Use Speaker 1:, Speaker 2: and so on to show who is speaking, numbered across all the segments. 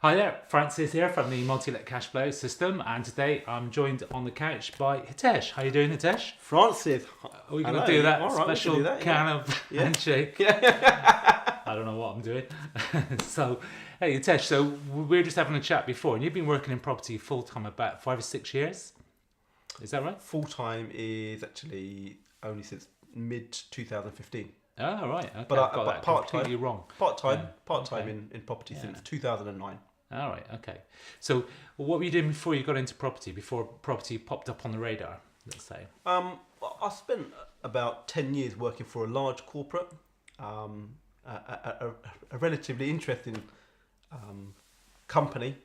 Speaker 1: Hi there, Francis here from the Multi-Let Cash Flow System, and today I'm joined on the couch by Hitesh. How you doing, Hitesh?
Speaker 2: Francis,
Speaker 1: Are we going to do that
Speaker 2: all right,
Speaker 1: special
Speaker 2: we can do that,
Speaker 1: kind of
Speaker 2: yeah.
Speaker 1: handshake?
Speaker 2: Yeah.
Speaker 1: I don't know what I'm doing. So, hey, Hitesh, so we were just having a chat before, and you've been working in property full-time about 5 or 6 years? Is that right?
Speaker 2: Full time is actually only since mid 2015.
Speaker 1: Oh, right. Okay,
Speaker 2: But
Speaker 1: I've got that
Speaker 2: part
Speaker 1: completely
Speaker 2: time,
Speaker 1: wrong.
Speaker 2: part time,
Speaker 1: Yeah,
Speaker 2: part time
Speaker 1: okay.
Speaker 2: in property
Speaker 1: Yeah.
Speaker 2: since 2009.
Speaker 1: All right, okay. So, what were you doing before you got into property, before property popped up on the radar, let's say?
Speaker 2: I spent about 10 years working for a large corporate, a relatively interesting company.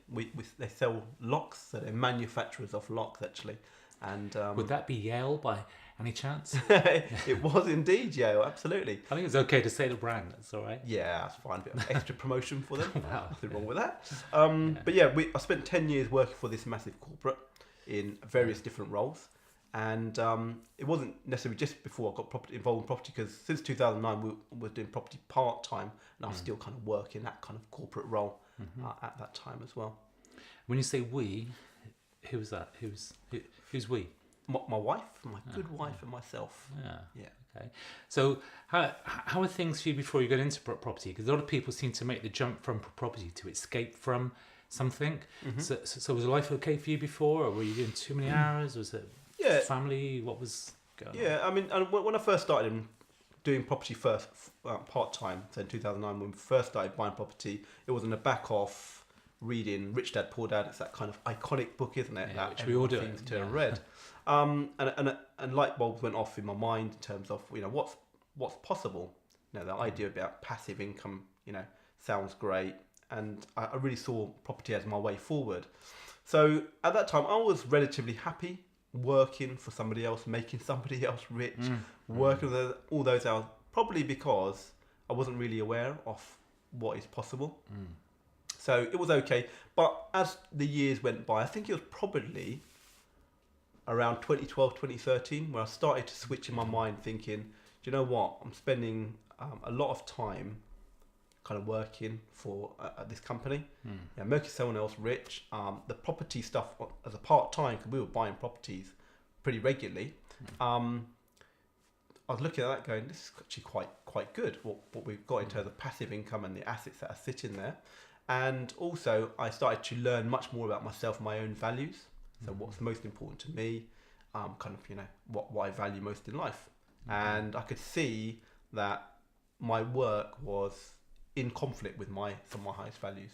Speaker 2: They sell locks, so they're manufacturers of locks actually. And
Speaker 1: Would that be Yale by any chance?
Speaker 2: it was indeed Yale, absolutely.
Speaker 1: I think it's okay to say the brand, that's all right.
Speaker 2: Yeah, that's fine. A bit of extra promotion for them.
Speaker 1: Wow.
Speaker 2: Nothing wrong with that. But yeah, I spent 10 years working for this massive corporate in various different roles. And it wasn't necessarily just before I got involved in property, because since 2009 we were doing property part-time, and I was still kind of working that kind of corporate role at that time as well.
Speaker 1: When you say we, who was that? Who's we?
Speaker 2: My wife, my good wife and myself.
Speaker 1: Yeah.
Speaker 2: Yeah.
Speaker 1: Okay. So how are things for you before you got into property? Because a lot of people seem to make the jump from property to escape from something. So was life okay for you before, or were you doing too many hours? Was it family? What was going on?
Speaker 2: Yeah, I mean, and when I first started doing property first, part-time, so in 2009, when we first started buying property, it was on the back of reading Rich Dad, Poor Dad. It's that kind of iconic book, isn't it?
Speaker 1: Yeah,
Speaker 2: that
Speaker 1: which we all do.
Speaker 2: seems to have read. And light bulbs went off in my mind in terms of, what's possible. The idea about passive income, sounds great. And I really saw property as my way forward. So at that time, I was relatively happy working for somebody else, making somebody else rich, working with all those hours, probably because I wasn't really aware of what is possible. So it was okay. But as the years went by, I think it was probably around 2012, 2013, where I started to switch in my mind thinking, do you know what? I'm spending a lot of time kind of working for this company, making someone else rich. The property stuff as a part-time, because we were buying properties pretty regularly. I was looking at that going, this is actually quite good, what we've got in terms of passive income and the assets that are sitting there. And also I started to learn much more about myself, my own values. So what's most important to me, what I value most in life. And I could see that my work was in conflict with some of my highest values.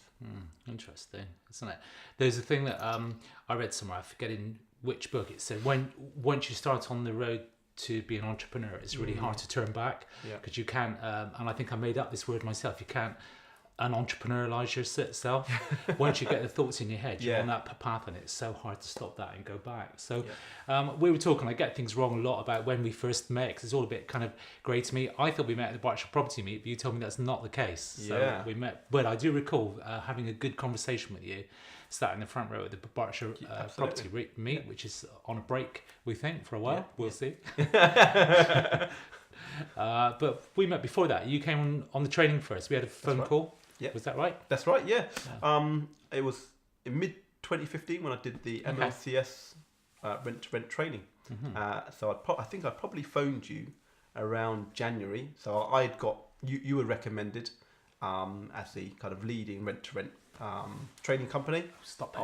Speaker 1: Interesting, isn't it? There's a thing that I read somewhere, I'm forgetting which book. It said once you start on the road to be an entrepreneur, it's really hard to turn back, because you can't, and I think I made up this word myself, you can't un-entrepreneurialize yourself. Once you get the thoughts in your head, you're on that path, and it's so hard to stop that and go back. So we were talking, I get things wrong a lot about when we first met, because it's all a bit kind of grey to me. I thought we met at the Berkshire Property Meet, but you told me that's not the case. So we met, but I do recall having a good conversation with you, sat in the front row at the Berkshire Property Meet, which is on a break, we think, for a while. We'll see. But we met before that. You came on the training first. We had a phone call. Yeah. Was that right?
Speaker 2: That's right, yeah. It was in mid 2015 when I did the MLCS rent-to-rent training. So I think I probably phoned you around January. So I'd got, you were recommended as the kind of leading rent-to-rent training company.
Speaker 1: Stop.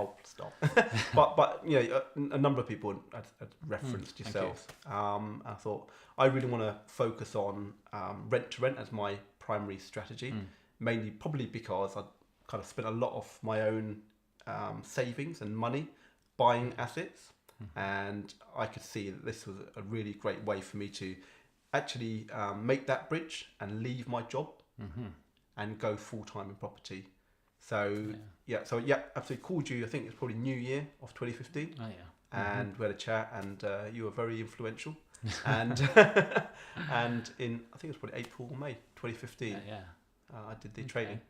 Speaker 2: But a number of people had referenced yourselves. I thought I really want to focus on rent-to-rent as my primary strategy. Mainly probably because I kind of spent a lot of my own savings and money buying assets, and I could see that this was a really great way for me to actually make that bridge and leave my job and go full-time in property. So absolutely called you. I think it's probably New Year of 2015. And we had a chat, and you were very influential. And and in, I think it was probably April or May 2015. I did the training.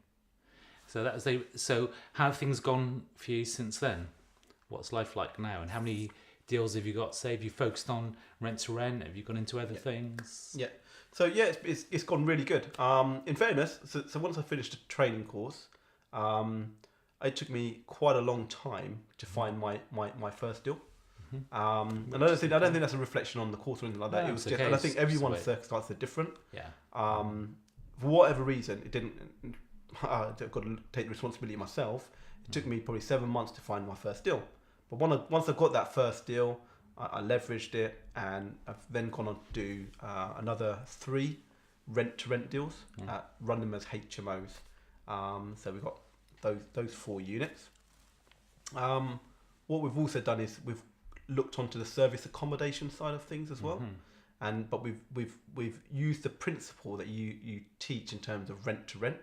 Speaker 1: So that was so how have things gone for you since then? What's life like now, and how many deals have you got? Say, have you focused on rent to rent? Have you gone into other things?
Speaker 2: So it's gone really good. In fairness, so once I finished the training course, it took me quite a long time to find my first deal. And I don't think that's a reflection on the course or anything like that.
Speaker 1: No,
Speaker 2: it was
Speaker 1: it's
Speaker 2: just,
Speaker 1: okay.
Speaker 2: and I think
Speaker 1: It's
Speaker 2: everyone's
Speaker 1: just the way-
Speaker 2: circumstances are different.
Speaker 1: Yeah.
Speaker 2: For whatever reason, it didn't. I've got to take the responsibility myself. It took me probably 7 months to find my first deal. But once I got that first deal, I leveraged it, and I've then gone on to do another 3 rent-to-rent deals, run them as HMOs. So we've got those 4 units. What we've also done is we've looked onto the service accommodation side of things as well, but we've used the principle that you teach in terms of rent-to-rent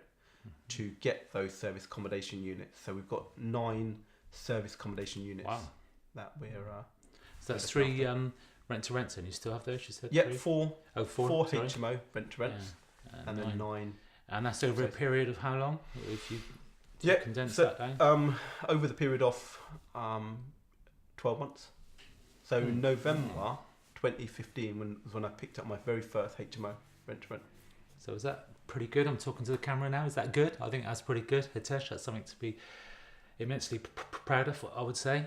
Speaker 2: to get those service accommodation units. So we've got 9 service accommodation units that we're.
Speaker 1: So that's 3 rent-to-rents, and you still have those? You said 3?
Speaker 2: 4.
Speaker 1: Oh, 4.
Speaker 2: 4
Speaker 1: sorry.
Speaker 2: HMO rent-to-rents, and then 9.
Speaker 1: And that's over a period of how long? If you condense
Speaker 2: so,
Speaker 1: that down.
Speaker 2: Over the period of 12 months. So November 2015 was when I picked up my very first HMO rent-to-rent.
Speaker 1: So is that pretty good? I'm talking to the camera now. Is that good? I think that's pretty good, Hitesh. That's something to be immensely proud of, I would say.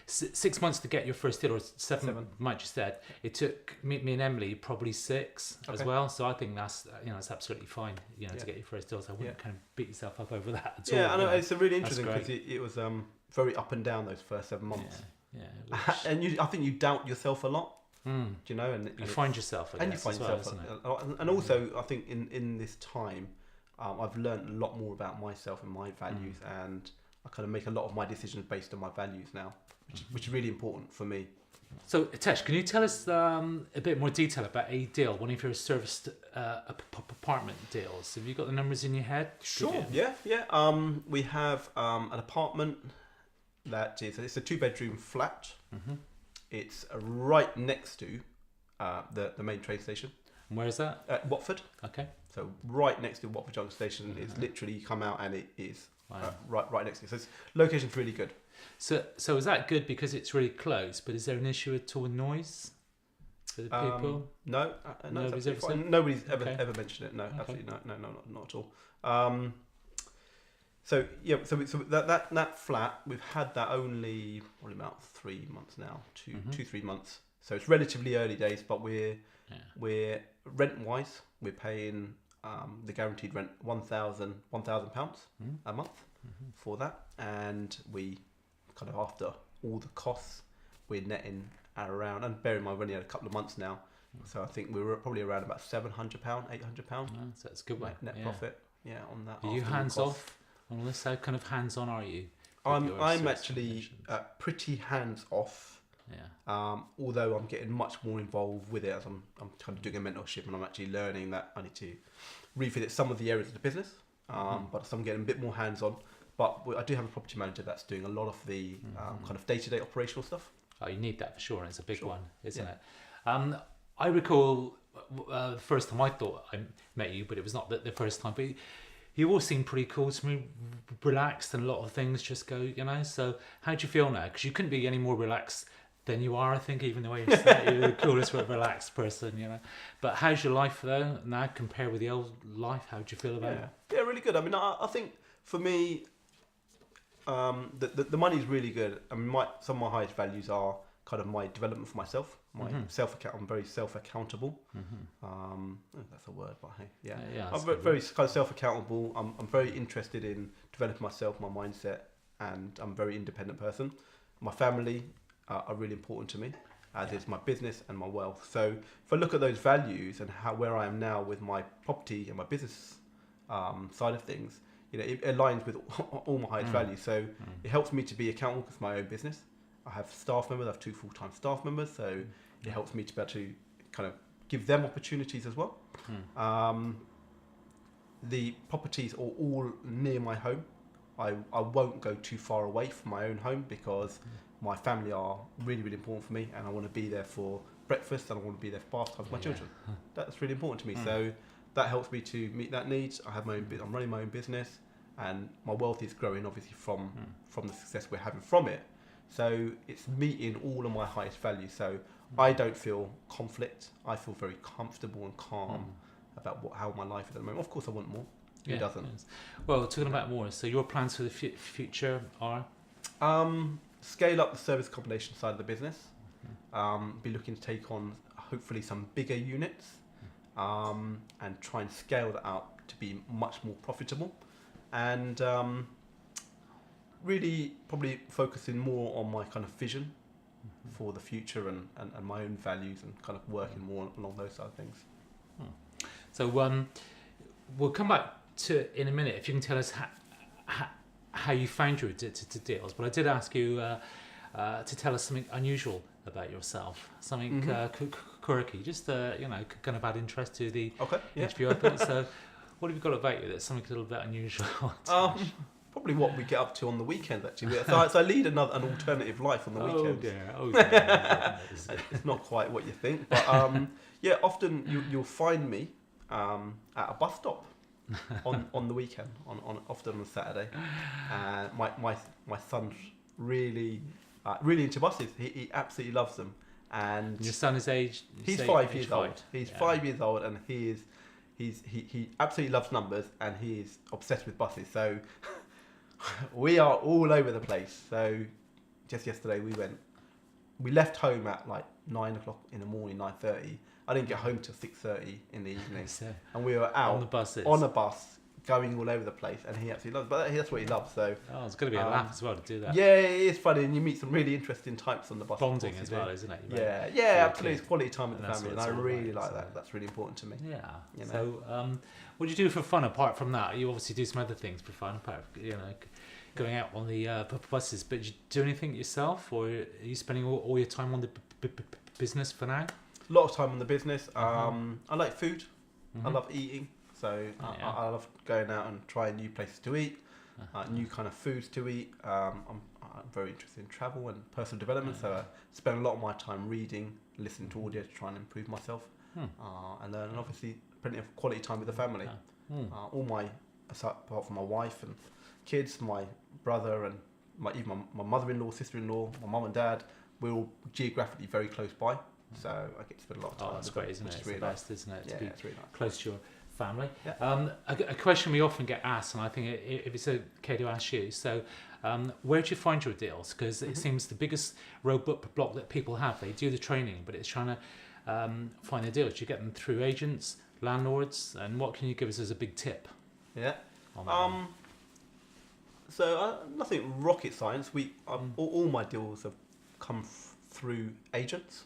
Speaker 1: 6 months to get your first deal, or 7, might you said. It took me and Emily probably 6 as well. So I think that's it's absolutely fine, to get your first deal. So I wouldn't kind of beat yourself up over that at all.
Speaker 2: Yeah, I know. It's a really interesting because it was very up and down those first 7 months.
Speaker 1: Yeah.
Speaker 2: And I think you doubt yourself a lot. And
Speaker 1: you find yourself,
Speaker 2: and you find yourself, and also I think in this time, I've learned a lot more about myself and my values, and I kind of make a lot of my decisions based on my values now, which is really important for me.
Speaker 1: So, Hitesh, can you tell us a bit more detail about a deal, one of your serviced apartment deals? Have you got the numbers in your head?
Speaker 2: Sure. Yeah. We have an apartment it's a 2-bedroom flat. It's right next to the main train station.
Speaker 1: And where is that?
Speaker 2: At Watford.
Speaker 1: Okay.
Speaker 2: So right next to Watford Junction Station. It's literally, you come out and it is right next to it. So location's really good.
Speaker 1: So is that good because it's really close? But is there an issue at all with noise for the people?
Speaker 2: No,
Speaker 1: Nobody's ever said?
Speaker 2: Nobody's ever mentioned it. No, absolutely no, not at all. So that flat, we've had that only probably about 3 months now, 3 months. So it's relatively early days, but we're rent-wise, we're paying the guaranteed rent £1,000 a month for that, and we kind of, after all the costs, we're netting around, and bear in mind we've only had a couple of months now, so I think we were probably around about £700, £800.
Speaker 1: So that's a good way.
Speaker 2: Net profit, on that.
Speaker 1: Are you hands off on this? How kind of hands on are you?
Speaker 2: I'm actually pretty hands off.
Speaker 1: Yeah.
Speaker 2: Although I'm getting much more involved with it as I'm kind of doing a mentorship, and I'm actually learning that I need to revisit some of the areas of the business. But so I'm getting a bit more hands on. But I do have a property manager that's doing a lot of the kind of day-to-day operational stuff.
Speaker 1: Oh, you need that for sure, and it's a big one, isn't it? I recall the first time I thought I met you, but it was not the first time. But you all seem pretty cool to me, relaxed, and a lot of things just go, So how do you feel now? Because you couldn't be any more relaxed than you are, I think, even the way you're saying you're the coolest, relaxed person, But how's your life though now compared with the old life? How do you feel about it?
Speaker 2: Yeah, really good. I mean, I think for me, the money's really good. I mean, some of my highest values are kind of my development for myself, my self-account. I'm very self-accountable. That's a word, but hey, I'm very kind of self-accountable. I'm very interested in developing myself, my mindset, and I'm a very independent person. My family are really important to me, as is my business and my wealth. So if I look at those values and where I am now with my property and my business side of things, it aligns with all my highest values. So it helps me to be accountable because my own business. I have staff members. I have 2 full-time staff members, so it helps me to be able to kind of give them opportunities as well. The properties are all near my home. I won't go too far away from my own home because my family are really, really important for me, and I want to be there for breakfast and I want to be there for bath time for my children. That's really important to me. So that helps me to meet that need. I'm running my own business, and my wealth is growing obviously from the success we're having from it. So it's meeting all of my highest values. So I don't feel conflict. I feel very comfortable and calm about how my life is at the moment. Of course, I want more. Who doesn't?
Speaker 1: Yes. Well, talking about more, so your plans for the future are?
Speaker 2: Scale up the service combination side of the business. Be looking to take on hopefully some bigger units, and try and scale that out to be much more profitable, and really probably focusing more on my kind of vision for the future and my own values, and kind of working more along those side of things.
Speaker 1: So we'll come back to it in a minute if you can tell us how you found your deals. But I did ask you to tell us something unusual about yourself, something quirky, just kind of add interest to the interview. I think so. What have you got about you that's something a little bit unusual?
Speaker 2: Probably what we get up to on the weekends, actually. So I lead an alternative life on the weekends.
Speaker 1: Oh dear.
Speaker 2: It's not quite what you think, but often you'll find me at a bus stop on the weekend, often on Saturday. And my son's really into buses. He absolutely loves them. And
Speaker 1: your son is age?
Speaker 2: He's 5 years old. He's 5 years old, and he absolutely loves numbers, and he is obsessed with buses. So we are all over the place. So just yesterday we left home at like 9 o'clock in the morning, 9:30. I didn't get home till 6:30 in the evening, and we were out on a bus going all over the place, and he absolutely loves it. But that's what he loves. So
Speaker 1: it's going to be a laugh as well to do that.
Speaker 2: Yeah, it is funny, and you meet some really interesting types on the bus.
Speaker 1: Bonding as well, isn't it?
Speaker 2: Yeah, absolutely. It's quality time with the family, and I really like that. That's really important to me.
Speaker 1: Yeah. So, what do you do for fun apart from that? You obviously do some other things for fun, apart from, going out on the buses. But do you do anything yourself, or are you spending all your time on the business for now?
Speaker 2: A lot of time on the business. I like food. I love eating. So I love going out and trying new places to eat, new kind of foods to eat. I'm very interested in travel and personal development, so I spend a lot of my time reading, listening to audio to try and improve myself, and learn. And obviously, plenty of quality time with the family. All my, apart from my wife and kids, my brother and even my mother-in-law, sister-in-law, my mum and dad, we're all geographically very close by. So I get to spend a lot of time.
Speaker 1: Oh, that's great, isn't it? It's really the best, isn't it? To be
Speaker 2: it's really nice.
Speaker 1: Close to your family.
Speaker 2: Yeah.
Speaker 1: A question we often get asked, and I think if it's okay to ask you, so where do you find your deals? Because it seems the biggest roadblock that people have, they do the training, but it's trying to find the deals. Do you get them through agents, landlords, and what can you give us as a big tip?
Speaker 2: Yeah. So nothing rocket science. All my deals have come through agents.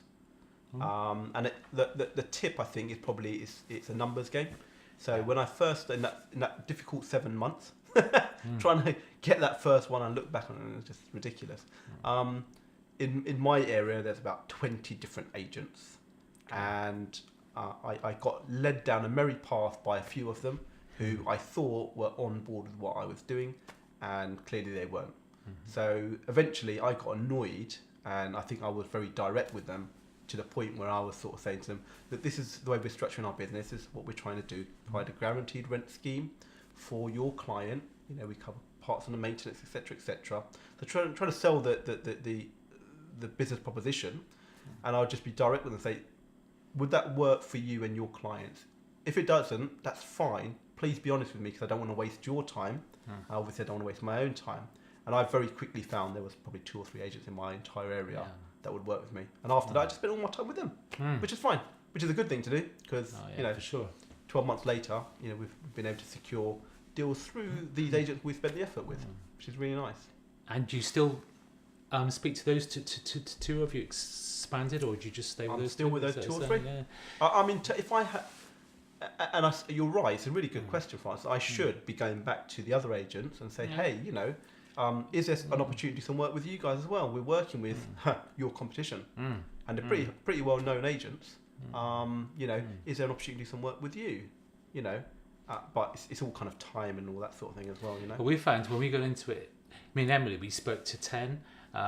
Speaker 2: And the tip, I think, is probably it's a numbers game. So when I first in that difficult 7 months, trying to get that first one and look back on it, it's just ridiculous. In my area, there's about 20 different agents, and I got led down a merry path by a few of them who I thought were on board with what I was doing, and clearly they weren't. So eventually, I got annoyed, and I think I was very direct with them, to the point where I was sort of saying to them that this is the way we're structuring our business, this is what we're trying to do, provide a guaranteed rent scheme for your client. We cover parts on the maintenance, etc., etc. So trying to sell the business proposition, and I'll just be direct with them and say, would that work for you and your clients? If it doesn't, that's fine. Please be honest with me, because I don't want to waste your time. Obviously, I don't want to waste my own time. And I very quickly found there was probably 2 or 3 agents in my entire area that would work with me. And after that, I just spent all my time with them, which is fine, which is a good thing to do, because
Speaker 1: for sure.
Speaker 2: 12 months later, we've been able to secure deals through these agents we spent the effort with, which is really nice.
Speaker 1: And do you still speak to those two? Have you expanded, or do you just stay with those?
Speaker 2: Still with those 2 or 3. I mean, if I had, and you're right, it's a really good question, Francis. I should be going back to the other agents and say, hey, is there an opportunity to do some work with you guys as well? We're working with your competition, and they're pretty well known agents. Is there an opportunity to do some work with you? But it's all kind of time and all that sort of thing as well.
Speaker 1: Well, we found when we got into it, me and Emily, we spoke to 10.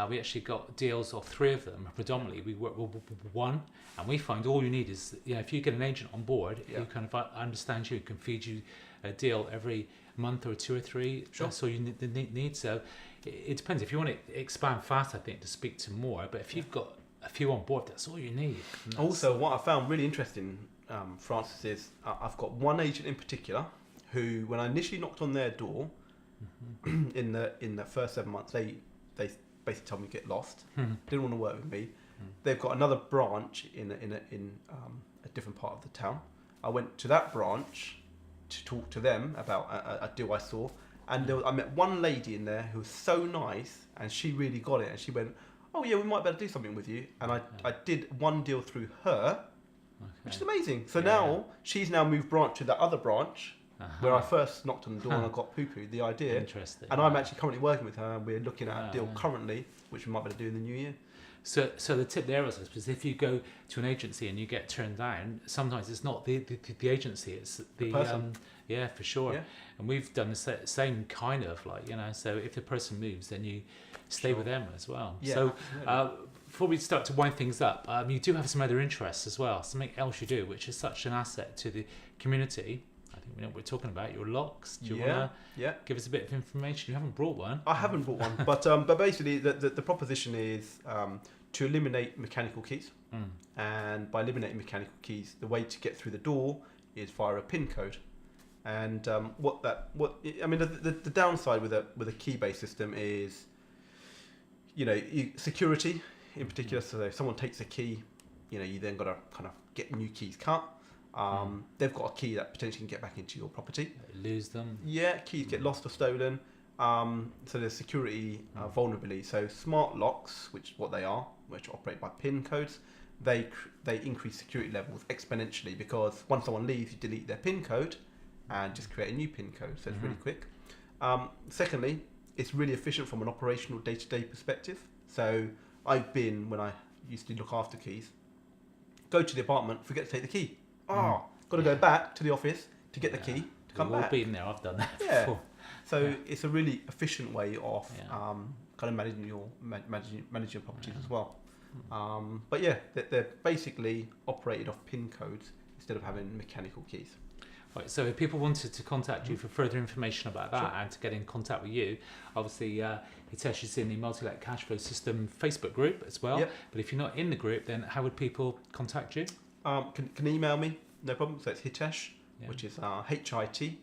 Speaker 1: We actually got deals of 3 of them. Predominantly, we work with 1, and we find all you need is, if you get an agent on board, who kind of understands you, can feed you a deal every month or 2 or 3.
Speaker 2: Sure.
Speaker 1: That's all you need. So it depends. If you want to expand fast, I think, to speak to more. But if you've got a few on board, that's all you need.
Speaker 2: Also, what I found really interesting, Francis, is I've got one agent in particular who, when I initially knocked on their door, in the first 7 months, they basically told me to get lost. Didn't want to work with me. They've got another branch in a different part of the town. I went to that branch to talk to them about a deal I saw, and I met one lady in there who was so nice, and she really got it, and she went, "Oh yeah, we might be able to do something with you." And I did one deal through her, which is amazing. So now she's now moved branch to that other branch where I first knocked on the door and I got poo-pooed the idea.
Speaker 1: Interesting.
Speaker 2: And I'm actually currently working with her, and we're looking at a deal currently, which we might be able to do in the new year.
Speaker 1: So the tip there is if you go to an agency and you get turned down, sometimes it's not the agency, it's the
Speaker 2: person.
Speaker 1: Yeah, for sure.
Speaker 2: Yeah.
Speaker 1: And we've done the same kind of so if the person moves, then you stay with them as well.
Speaker 2: Yeah,
Speaker 1: so before we start to wind things up, you do have some other interests as well, something else you do, which is such an asset to the community. I think we know what we're talking about. Your locks. Do you want to give us a bit of information? You haven't brought one.
Speaker 2: I haven't brought one, but basically the proposition is to eliminate mechanical keys. And by eliminating mechanical keys, the way to get through the door is via a PIN code. And the downside with a key-based system is, security in particular. So if someone takes a key, you then got to kind of get new keys cut. They've got a key that potentially can get back into your property.
Speaker 1: Lose them.
Speaker 2: Yeah, keys get lost or stolen. So there's security vulnerability. So smart locks, which operate by PIN codes, they increase security levels exponentially, because once someone leaves, you delete their PIN code and just create a new PIN code. So it's really quick. Secondly, it's really efficient from an operational day-to-day perspective. So when I used to look after keys, go to the apartment, forget to take the key. Got to go back to the office to get the key to come back.
Speaker 1: We've all been there. I've done that before.
Speaker 2: So it's a really efficient way of kind of managing your properties as well. But they're basically operated off PIN codes instead of having mechanical keys.
Speaker 1: Right, so if people wanted to contact you for further information about that and to get in contact with you, obviously Hitesh is in the Multi-Let Cash Flow System Facebook group as well.
Speaker 2: Yep.
Speaker 1: But if you're not in the group, then how would people contact you?
Speaker 2: Can email me, no problem. So it's Hitesh, which is HITESH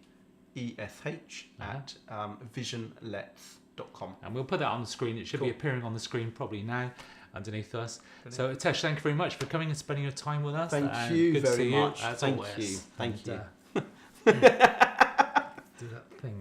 Speaker 2: at visionlets.com.
Speaker 1: And we'll put that on the screen. It should be appearing on the screen probably now underneath us. Brilliant. So Hitesh, thank you very much for coming and spending your time with us.
Speaker 2: Thank you
Speaker 1: good
Speaker 2: very
Speaker 1: to see
Speaker 2: much.
Speaker 1: You, as
Speaker 2: Thank
Speaker 1: always.
Speaker 2: you. Thank you.
Speaker 1: Do that thing.